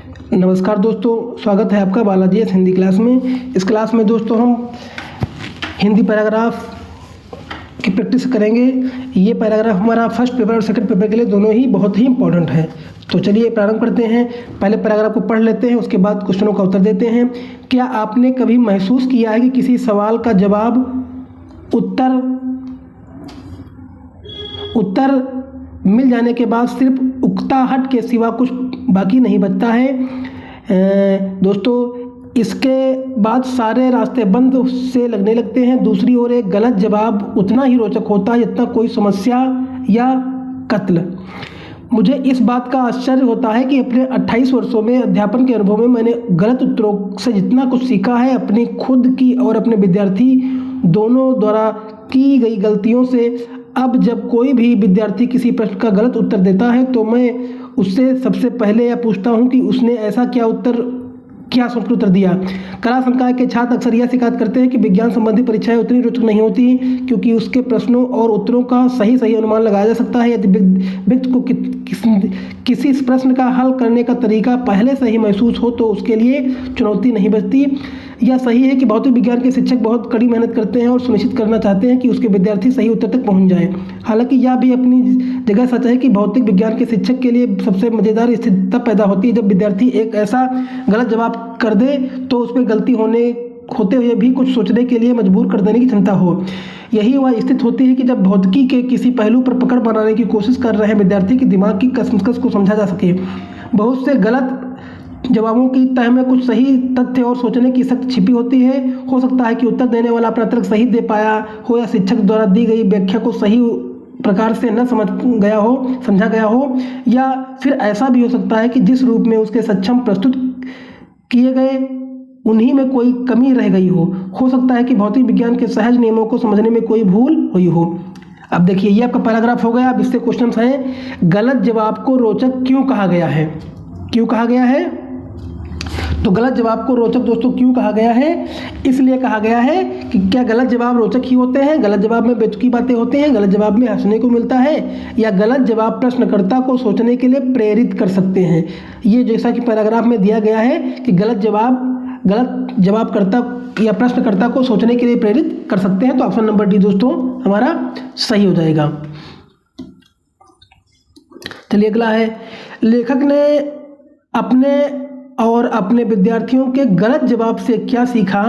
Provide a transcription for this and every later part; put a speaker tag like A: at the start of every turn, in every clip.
A: नमस्कार दोस्तों, स्वागत है आपका बालाजी एस हिंदी क्लास में। इस क्लास में दोस्तों हम हिंदी पैराग्राफ की प्रैक्टिस करेंगे। ये पैराग्राफ हमारा फर्स्ट पेपर और सेकंड पेपर के लिए दोनों ही बहुत ही इंपॉर्टेंट है। तो चलिए प्रारंभ करते हैं। पहले पैराग्राफ को पढ़ लेते हैं, उसके बाद क्वेश्चनों का उत्तर देते हैं। क्या आपने कभी महसूस किया है कि किसी सवाल का जवाब उत्तर मिल जाने के बाद सिर्फ उकताहट के सिवा कुछ बाकी नहीं बचता है? दोस्तों, इसके बाद सारे रास्ते बंद से लगने लगते हैं। दूसरी ओर एक गलत जवाब उतना ही रोचक होता है जितना कोई समस्या या कत्ल। मुझे इस बात का आश्चर्य होता है कि अपने 28 वर्षों में अध्यापन के अनुभव में मैंने गलत उत्तरों से जितना कुछ सीखा है, अपनी खुद की और अपने विद्यार्थी दोनों द्वारा की गई गलतियों से। अब जब कोई भी विद्यार्थी किसी प्रश्न का गलत उत्तर देता है तो मैं उससे सबसे पहले यह पूछता हूं कि उसने ऐसा क्या सोचकर उत्तर दिया। कला संकाय के छात्र अक्सर यह शिकायत करते हैं कि विज्ञान संबंधी परीक्षाएं उतनी रोचक नहीं होती क्योंकि उसके प्रश्नों और उत्तरों का सही अनुमान लगाया जा सकता है। यदि व्यक्ति को किसी प्रश्न का हल करने का तरीका पहले से ही महसूस हो तो उसके लिए चुनौती नहीं बचती। यह सही है कि भौतिक विज्ञान के शिक्षक बहुत कड़ी मेहनत करते हैं और सुनिश्चित करना चाहते हैं कि उसके विद्यार्थी सही उत्तर तक पहुंच जाएं। हालांकि यह भी अपनी जगह सच है कि भौतिक विज्ञान के शिक्षक के लिए सबसे मज़ेदार स्थिति तब पैदा होती है जब विद्यार्थी एक ऐसा गलत जवाब कर दे तो उस पर गलती होते हुए भी कुछ सोचने के लिए मजबूर कर देने की क्षमता हो। यही वह स्थिति होती है कि जब भौतिकी के किसी पहलू पर पकड़ बनाने की कोशिश कर रहे विद्यार्थी के दिमाग की कशमकश को समझा जा सके। बहुत से गलत जवाबों की तह में कुछ सही तथ्य और सोचने की शक्ति छिपी होती है। हो सकता है कि उत्तर देने वाला अपना तर्क सही दे पाया हो या शिक्षक द्वारा दी गई व्याख्या को सही प्रकार से न समझा गया हो, या फिर ऐसा भी हो सकता है कि जिस रूप में उसके सक्षम प्रस्तुत किए गए उन्हीं में कोई कमी रह गई हो सकता है कि भौतिक विज्ञान के सहज नियमों को समझने में कोई भूल हुई हो। अब देखिए, ये आपका पैराग्राफ हो गया। अब इससे क्वेश्चन हैं, गलत जवाब को रोचक क्यों कहा गया है? क्यों कहा गया है? तो गलत जवाब को रोचक दोस्तों क्यों कहा गया है? इसलिए कहा गया है कि क्या गलत जवाब रोचक ही होते हैं? गलत जवाब में बेतुकी बातें होती हैं? गलत जवाब में हंसने को मिलता है? या गलत जवाब प्रश्नकर्ता को सोचने के लिए प्रेरित कर सकते हैं? ये जैसा कि पैराग्राफ में दिया गया है कि गलत जवाबकर्ता या प्रश्नकर्ता को सोचने के लिए प्रेरित कर सकते हैं। तो ऑप्शन नंबर डी दोस्तों हमारा सही हो जाएगा। चलिए अगला है, लेखक ने अपने विद्यार्थियों के गलत जवाब से क्या सीखा?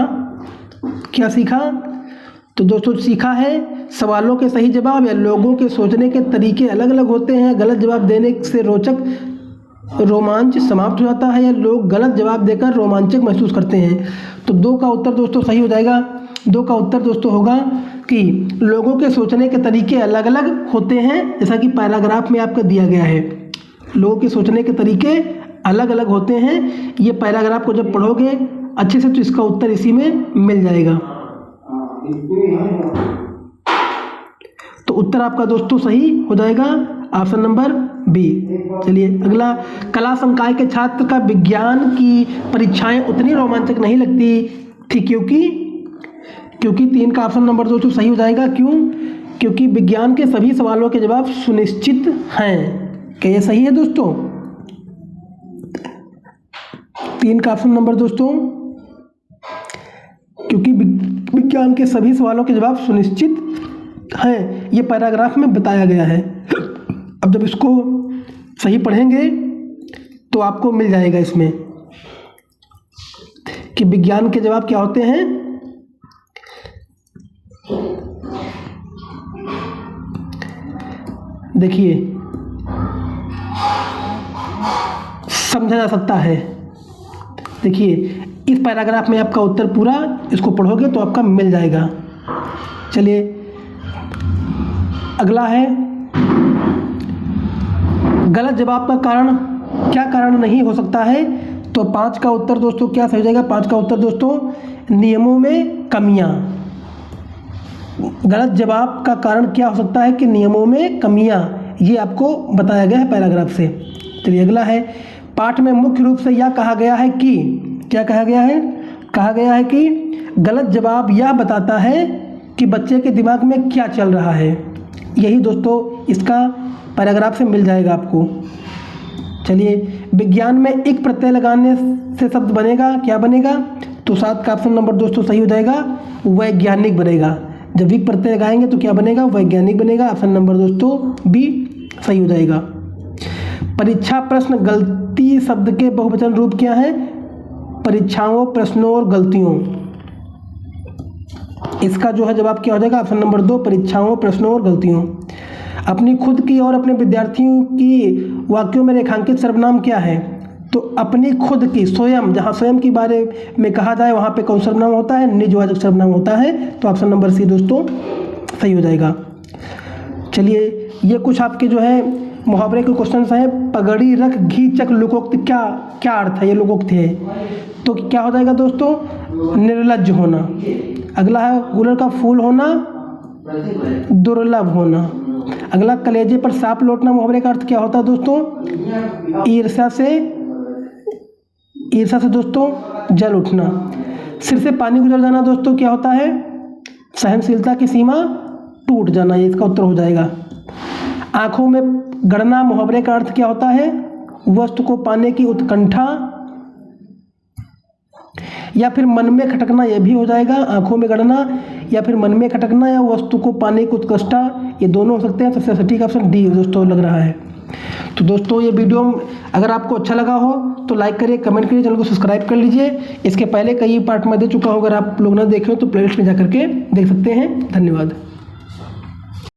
A: तो दोस्तों सीखा है सवालों के सही जवाब या लोगों के सोचने के तरीके अलग अलग होते हैं। गलत जवाब देने से रोमांच समाप्त हो जाता है या लोग गलत जवाब देकर रोमांचक महसूस करते हैं। तो दो का उत्तर दोस्तों सही हो जाएगा। दो का उत्तर दोस्तों होगा कि लोगों के सोचने के तरीके अलग अलग होते हैं, जैसा कि पैराग्राफ में आपका दिया गया है। लोगों के सोचने के तरीके अलग अलग होते हैं। ये पैराग्राफ को जब पढ़ोगे अच्छे से तो इसका उत्तर इसी में मिल जाएगा। तो उत्तर आपका दोस्तों सही हो जाएगा, ऑप्शन नंबर बी। चलिए अगला, कला संकाय के छात्र का विज्ञान की परीक्षाएं उतनी रोमांचक नहीं लगती थी क्योंकि 3 का ऑप्शन नंबर दोस्तों सही हो जाएगा। क्योंकि विज्ञान के सभी सवालों के जवाब सुनिश्चित हैं। क्या ये सही है दोस्तों? 3 का ऑप्शन नंबर दोस्तों, क्योंकि विज्ञान के सभी सवालों के जवाब सुनिश्चित हैं, ये पैराग्राफ में बताया गया है। अब जब इसको सही पढ़ेंगे तो आपको मिल जाएगा इसमें कि विज्ञान के जवाब क्या होते हैं। देखिए, समझा जा सकता है। देखिए, इस पैराग्राफ में आपका उत्तर पूरा इसको पढ़ोगे तो आपका मिल जाएगा। चलिए अगला है, गलत जवाब का कारण नहीं हो सकता है? तो 5 का उत्तर दोस्तों क्या सही हो जाएगा? 5 का उत्तर दोस्तों नियमों में कमियां। गलत जवाब का कारण क्या हो सकता है कि नियमों में कमियां, ये आपको बताया गया है पैराग्राफ से। चलिए अगला है, पाठ में मुख्य रूप से यह कहा गया है कि क्या कहा गया है? कहा गया है कि गलत जवाब यह बताता है कि बच्चे के दिमाग में क्या चल रहा है। यही दोस्तों इसका पैराग्राफ से मिल जाएगा आपको। चलिए विज्ञान में इक प्रत्यय लगाने से शब्द बनेगा, क्या बनेगा? तो 7 का ऑप्शन नंबर दोस्तों सही हो जाएगा, वैज्ञानिक बनेगा। जब इक प्रत्यय लगाएंगे तो क्या बनेगा? वैज्ञानिक बनेगा। ऑप्शन नंबर दोस्तों बी सही हो जाएगा। परीक्षा प्रश्न गलती शब्द के बहुवचन रूप क्या है? परीक्षाओं, प्रश्नों और गलतियों। इसका जो है जवाब क्या हो जाएगा? ऑप्शन नंबर 2 परीक्षाओं, प्रश्नों और गलतियों। अपनी खुद की और अपने विद्यार्थियों की वाक्यों में रेखांकित सर्वनाम क्या है? तो अपनी खुद की, स्वयं, जहाँ स्वयं के बारे में कहा जाए वहाँ पे कौन सर्वनाम होता है? निजवाचक सर्वनाम होता है। तो ऑप्शन नंबर सी दोस्तों सही हो जाएगा। चलिए, ये कुछ आपके जो है मुहावरे के क्वेश्चन हैं। पगड़ी रख घी चक लोकोक्ति क्या क्या अर्थ है? ये लोकोक्ति है, तो क्या हो जाएगा दोस्तों? निर्लज्ज होना। अगला है गुलर का फूल होना, दुर्लभ होना। अगला कलेजे पर सांप लौटना, मुहावरे का अर्थ क्या होता है दोस्तों? ईर्ष्या से दोस्तों जल उठना। सिर से पानी गुजर जाना दोस्तों क्या होता है? सहनशीलता की सीमा टूट जाना, ये इसका उत्तर हो जाएगा। आंखों में गड़ना, मुहावरे का अर्थ क्या होता है? वस्तु को पाने की उत्कंठा या फिर मन में खटकना, यह भी हो जाएगा। आंखों में गड़ना या फिर मन में खटकना या वस्तु को पाने की उत्कंठा, ये दोनों हो सकते हैं। सबसे सटीक ऑप्शन डी दोस्तों लग रहा है। तो दोस्तों ये वीडियो अगर आपको अच्छा लगा हो तो लाइक करिए, कमेंट करिए, चैनल को सब्सक्राइब कर लीजिए। इसके पहले कई पार्ट में दे चुका हूँ, अगर आप लोग ना देखें तो प्लेलिस्ट में जा करके देख सकते हैं। धन्यवाद।